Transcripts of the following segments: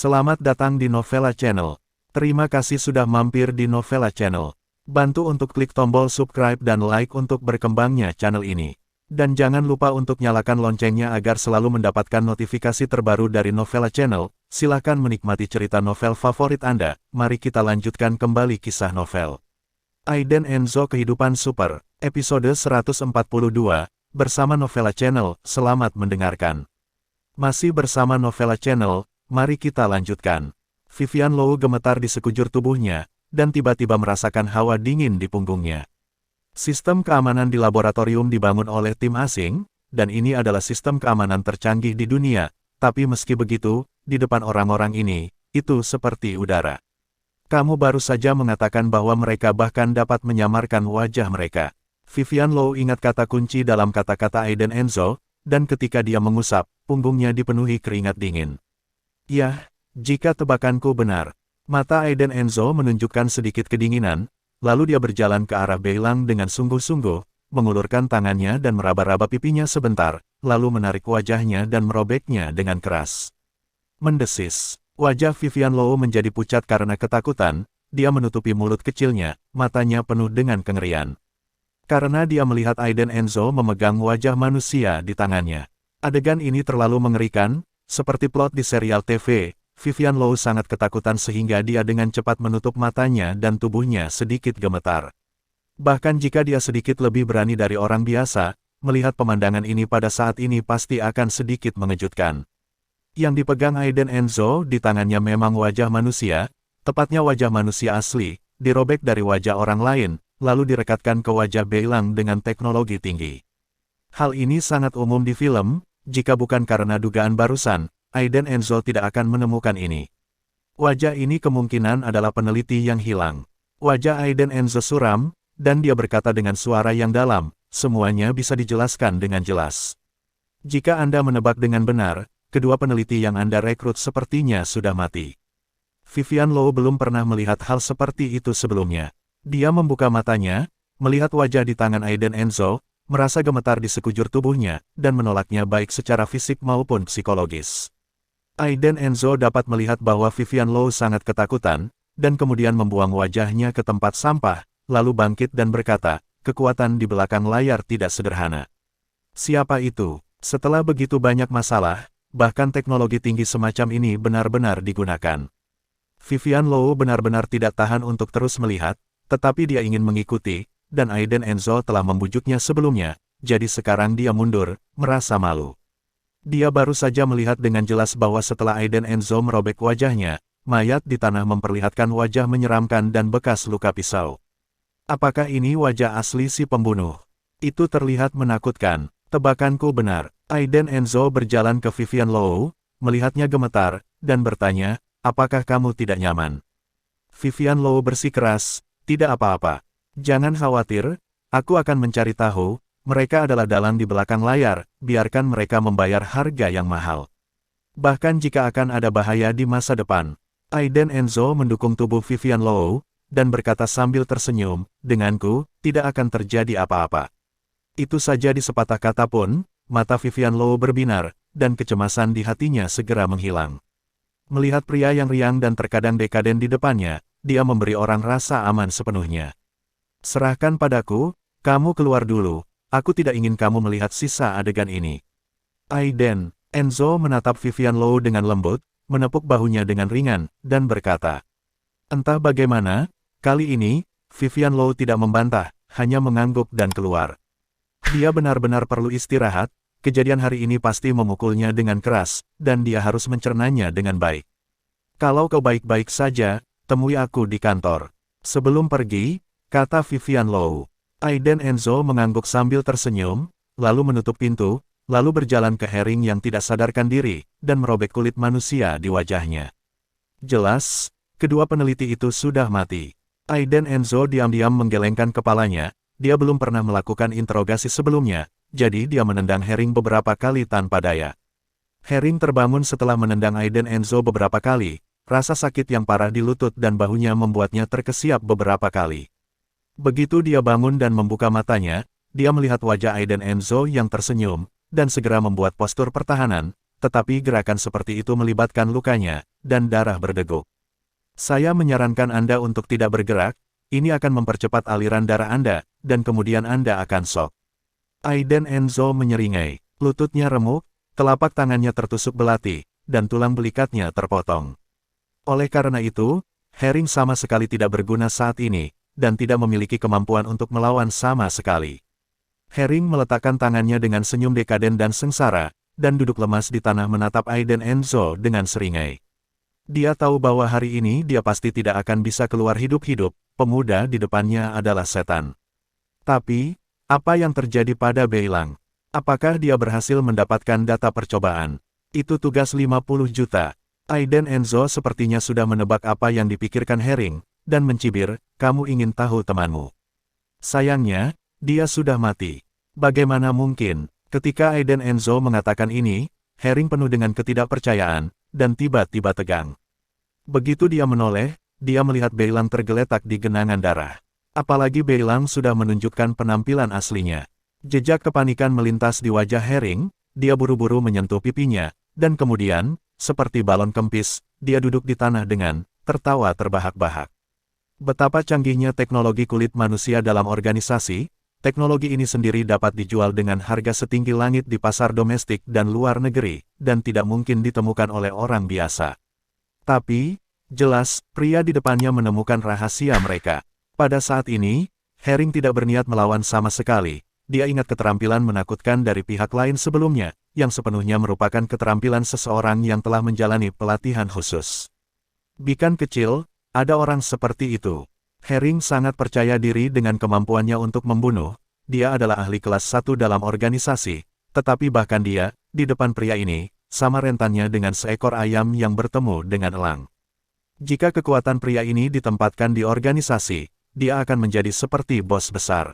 Selamat datang di Novella Channel. Terima kasih sudah mampir di Novella Channel. Bantu untuk klik tombol subscribe dan like untuk berkembangnya channel ini. Dan jangan lupa untuk nyalakan loncengnya agar selalu mendapatkan notifikasi terbaru dari Novella Channel. Silahkan menikmati cerita novel favorit Anda. Mari kita lanjutkan kembali kisah novel Aiden Enzo Kehidupan Super, episode 142, bersama Novella Channel. Selamat mendengarkan. Masih bersama Novella Channel, mari kita lanjutkan. Vivian Low gemetar di sekujur tubuhnya, dan tiba-tiba merasakan hawa dingin di punggungnya. Sistem keamanan di laboratorium dibangun oleh tim asing, dan ini adalah sistem keamanan tercanggih di dunia, tapi meski begitu, di depan orang-orang ini, itu seperti udara. Kamu baru saja mengatakan bahwa mereka bahkan dapat menyamarkan wajah mereka. Vivian Low ingat kata kunci dalam kata-kata Aiden Enzo, dan ketika dia mengusap, punggungnya dipenuhi keringat dingin. Yah, jika tebakanku benar. Mata Aiden Enzo menunjukkan sedikit kedinginan, lalu dia berjalan ke arah Beilang dengan sungguh-sungguh, mengulurkan tangannya dan meraba-raba pipinya sebentar, lalu menarik wajahnya dan merobeknya dengan keras. Mendesis. Wajah Vivian Low menjadi pucat karena ketakutan, dia menutupi mulut kecilnya, matanya penuh dengan kengerian. Karena dia melihat Aiden Enzo memegang wajah manusia di tangannya. Adegan ini terlalu mengerikan, seperti plot di serial TV. Vivian Low sangat ketakutan sehingga dia dengan cepat menutup matanya dan tubuhnya sedikit gemetar. Bahkan jika dia sedikit lebih berani dari orang biasa, melihat pemandangan ini pada saat ini pasti akan sedikit mengejutkan. Yang dipegang Aiden Enzo di tangannya memang wajah manusia, tepatnya wajah manusia asli, dirobek dari wajah orang lain, lalu direkatkan ke wajah Beilang dengan teknologi tinggi. Hal ini sangat umum di film, jika bukan karena dugaan barusan, Aiden Enzo tidak akan menemukan ini. Wajah ini kemungkinan adalah peneliti yang hilang. Wajah Aiden Enzo suram, dan dia berkata dengan suara yang dalam, semuanya bisa dijelaskan dengan jelas. Jika Anda menebak dengan benar, kedua peneliti yang Anda rekrut sepertinya sudah mati. Vivian Low belum pernah melihat hal seperti itu sebelumnya. Dia membuka matanya, melihat wajah di tangan Aiden Enzo, merasa gemetar di sekujur tubuhnya, dan menolaknya baik secara fisik maupun psikologis. Aiden Enzo dapat melihat bahwa Vivian Low sangat ketakutan, dan kemudian membuang wajahnya ke tempat sampah, lalu bangkit dan berkata, kekuatan di belakang layar tidak sederhana. Siapa itu? Setelah begitu banyak masalah, bahkan teknologi tinggi semacam ini benar-benar digunakan. Vivian Low benar-benar tidak tahan untuk terus melihat, tetapi dia ingin mengikuti, dan Aiden Enzo telah membujuknya sebelumnya, jadi sekarang dia mundur, merasa malu. Dia baru saja melihat dengan jelas bahwa setelah Aiden Enzo merobek wajahnya, mayat di tanah memperlihatkan wajah menyeramkan dan bekas luka pisau. Apakah ini wajah asli si pembunuh? Itu terlihat menakutkan. Tebakanku benar. Aiden Enzo berjalan ke Vivian Low, melihatnya gemetar, dan bertanya, apakah kamu tidak nyaman? Vivian Low bersikeras, tidak apa-apa. Jangan khawatir, aku akan mencari tahu. Mereka adalah dalang di belakang layar, biarkan mereka membayar harga yang mahal. Bahkan jika akan ada bahaya di masa depan. Aiden Enzo mendukung tubuh Vivian Low, dan berkata sambil tersenyum, denganku, tidak akan terjadi apa-apa. Itu saja di sepatah kata pun, mata Vivian Low berbinar, dan kecemasan di hatinya segera menghilang. Melihat pria yang riang dan terkadang dekaden di depannya, dia memberi orang rasa aman sepenuhnya. Serahkan padaku, kamu keluar dulu. Aku tidak ingin kamu melihat sisa adegan ini. Aiden Enzo menatap Vivian Low dengan lembut, menepuk bahunya dengan ringan, dan berkata. Entah bagaimana, kali ini, Vivian Low tidak membantah, hanya mengangguk dan keluar. Dia benar-benar perlu istirahat, kejadian hari ini pasti memukulnya dengan keras, dan dia harus mencernanya dengan baik. Kalau kau baik-baik saja, temui aku di kantor. Sebelum pergi, kata Vivian Low. Aiden Enzo mengangguk sambil tersenyum, lalu menutup pintu, lalu berjalan ke Herring yang tidak sadarkan diri, dan merobek kulit manusia di wajahnya. Jelas, kedua peneliti itu sudah mati. Aiden Enzo diam-diam menggelengkan kepalanya, dia belum pernah melakukan interogasi sebelumnya, jadi dia menendang Herring beberapa kali tanpa daya. Herring terbangun setelah menendang Aiden Enzo beberapa kali, rasa sakit yang parah di lutut dan bahunya membuatnya terkesiap beberapa kali. Begitu dia bangun dan membuka matanya, dia melihat wajah Aiden Enzo yang tersenyum, dan segera membuat postur pertahanan, tetapi gerakan seperti itu melibatkan lukanya, dan darah berdegup. Saya menyarankan Anda untuk tidak bergerak, ini akan mempercepat aliran darah Anda, dan kemudian Anda akan shock. Aiden Enzo menyeringai, lututnya remuk, telapak tangannya tertusuk belati, dan tulang belikatnya terpotong. Oleh karena itu, Herring sama sekali tidak berguna saat ini, dan tidak memiliki kemampuan untuk melawan sama sekali. Herring meletakkan tangannya dengan senyum dekaden dan sengsara, dan duduk lemas di tanah menatap Aiden Enzo dengan seringai. Dia tahu bahwa hari ini dia pasti tidak akan bisa keluar hidup-hidup, pemuda di depannya adalah setan. Tapi, apa yang terjadi pada Beilang? Apakah dia berhasil mendapatkan data percobaan? Itu tugas 50 juta. Aiden Enzo sepertinya sudah menebak apa yang dipikirkan Herring, dan mencibir, kamu ingin tahu temanmu. Sayangnya, dia sudah mati. Bagaimana mungkin? Ketika Aiden Enzo mengatakan ini, Herring penuh dengan ketidakpercayaan, dan tiba-tiba tegang. Begitu dia menoleh, dia melihat Beilang tergeletak di genangan darah. Apalagi Beilang sudah menunjukkan penampilan aslinya. Jejak kepanikan melintas di wajah Herring, dia buru-buru menyentuh pipinya, dan kemudian, seperti balon kempis, dia duduk di tanah dengan tertawa terbahak-bahak. Betapa canggihnya teknologi kulit manusia dalam organisasi, teknologi ini sendiri dapat dijual dengan harga setinggi langit di pasar domestik dan luar negeri, dan tidak mungkin ditemukan oleh orang biasa. Tapi, jelas, pria di depannya menemukan rahasia mereka. Pada saat ini, Herring tidak berniat melawan sama sekali. Dia ingat keterampilan menakutkan dari pihak lain sebelumnya, yang sepenuhnya merupakan keterampilan seseorang yang telah menjalani pelatihan khusus. Bukan kecil, ada orang seperti itu. Herring sangat percaya diri dengan kemampuannya untuk membunuh. Dia adalah ahli kelas 1 dalam organisasi, tetapi bahkan dia, di depan pria ini, sama rentannya dengan seekor ayam yang bertemu dengan elang. Jika kekuatan pria ini ditempatkan di organisasi, dia akan menjadi seperti bos besar.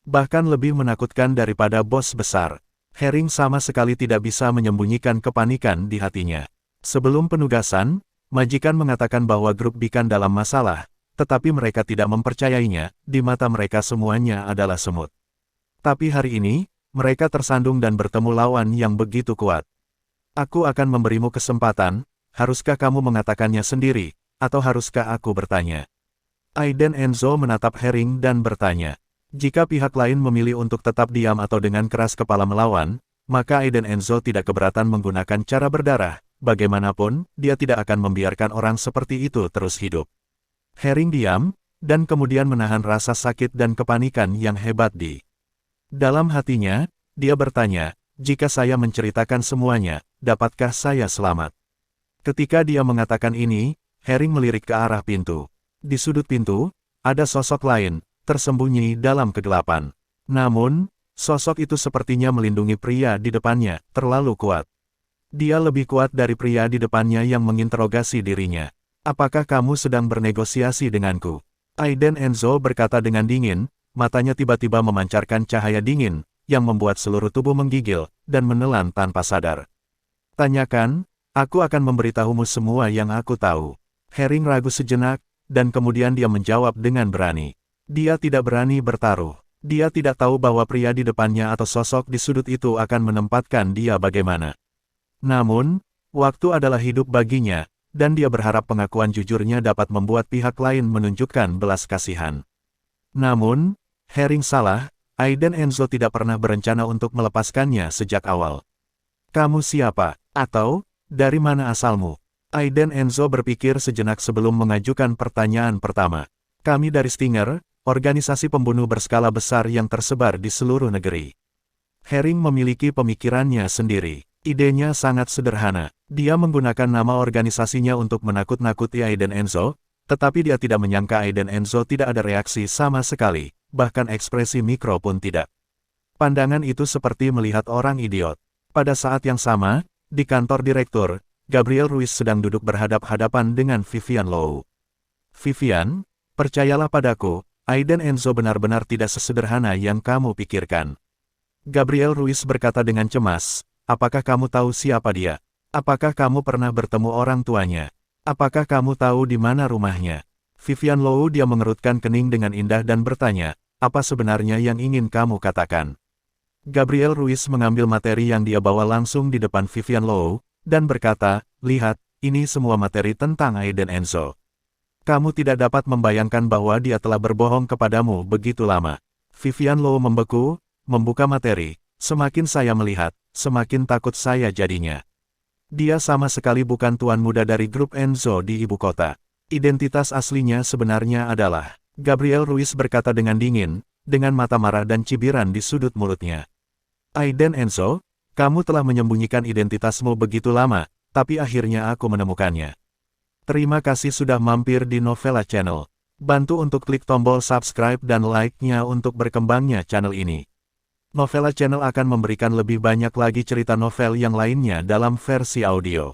Bahkan lebih menakutkan daripada bos besar. Herring sama sekali tidak bisa menyembunyikan kepanikan di hatinya. Sebelum penugasan, majikan mengatakan bahwa grup Bikan dalam masalah, tetapi mereka tidak mempercayainya, di mata mereka semuanya adalah semut. Tapi hari ini, mereka tersandung dan bertemu lawan yang begitu kuat. Aku akan memberimu kesempatan, haruskah kamu mengatakannya sendiri, atau haruskah aku bertanya? Aiden Enzo menatap Herring dan bertanya. Jika pihak lain memilih untuk tetap diam atau dengan keras kepala melawan, maka Aiden Enzo tidak keberatan menggunakan cara berdarah, bagaimanapun, dia tidak akan membiarkan orang seperti itu terus hidup. Herring diam, dan kemudian menahan rasa sakit dan kepanikan yang hebat di dalam hatinya. Dia bertanya, jika saya menceritakan semuanya, dapatkah saya selamat? Ketika dia mengatakan ini, Herring melirik ke arah pintu. Di sudut pintu, ada sosok lain, tersembunyi dalam kegelapan. Namun, sosok itu sepertinya melindungi pria di depannya, terlalu kuat. Dia lebih kuat dari pria di depannya yang menginterogasi dirinya. Apakah kamu sedang bernegosiasi denganku? Aiden Enzo berkata dengan dingin, matanya tiba-tiba memancarkan cahaya dingin, yang membuat seluruh tubuh menggigil, dan menelan tanpa sadar. Tanyakan, aku akan memberitahumu semua yang aku tahu. Herring ragu sejenak, dan kemudian dia menjawab dengan berani. Dia tidak berani bertaruh. Dia tidak tahu bahwa pria di depannya atau sosok di sudut itu akan menempatkan dia bagaimana. Namun, waktu adalah hidup baginya, dan dia berharap pengakuan jujurnya dapat membuat pihak lain menunjukkan belas kasihan. Namun, Herring salah, Aiden Enzo tidak pernah berencana untuk melepaskannya sejak awal. Kamu siapa? Atau, dari mana asalmu? Aiden Enzo berpikir sejenak sebelum mengajukan pertanyaan pertama. Kami dari Stinger, organisasi pembunuh berskala besar yang tersebar di seluruh negeri. Herring memiliki pemikirannya sendiri. Idenya sangat sederhana. Dia menggunakan nama organisasinya untuk menakut-nakuti Aiden Enzo, tetapi dia tidak menyangka Aiden Enzo tidak ada reaksi sama sekali, bahkan ekspresi mikro pun tidak. Pandangan itu seperti melihat orang idiot. Pada saat yang sama, di kantor direktur, Gabriel Ruiz sedang duduk berhadap-hadapan dengan Vivian Low. Vivian, percayalah padaku, Aiden Enzo benar-benar tidak sesederhana yang kamu pikirkan. Gabriel Ruiz berkata dengan cemas, apakah kamu tahu siapa dia? Apakah kamu pernah bertemu orang tuanya? Apakah kamu tahu di mana rumahnya? Vivian Low dia mengerutkan kening dengan indah dan bertanya, apa sebenarnya yang ingin kamu katakan? Gabriel Ruiz mengambil materi yang dia bawa langsung di depan Vivian Low, dan berkata, lihat, ini semua materi tentang Aiden Enzo. Kamu tidak dapat membayangkan bahwa dia telah berbohong kepadamu begitu lama. Vivian Low membeku, membuka materi, semakin saya melihat, semakin takut saya jadinya. Dia sama sekali bukan tuan muda dari grup Enzo di ibu kota. Identitas aslinya sebenarnya adalah, Gabriel Ruiz berkata dengan dingin, dengan mata marah dan cibiran di sudut mulutnya. Aiden Enzo, kamu telah menyembunyikan identitasmu begitu lama, tapi akhirnya aku menemukannya. Terima kasih sudah mampir di Novela Channel. Bantu untuk klik tombol subscribe dan like-nya untuk berkembangnya channel ini. Novela Channel akan memberikan lebih banyak lagi cerita novel yang lainnya dalam versi audio.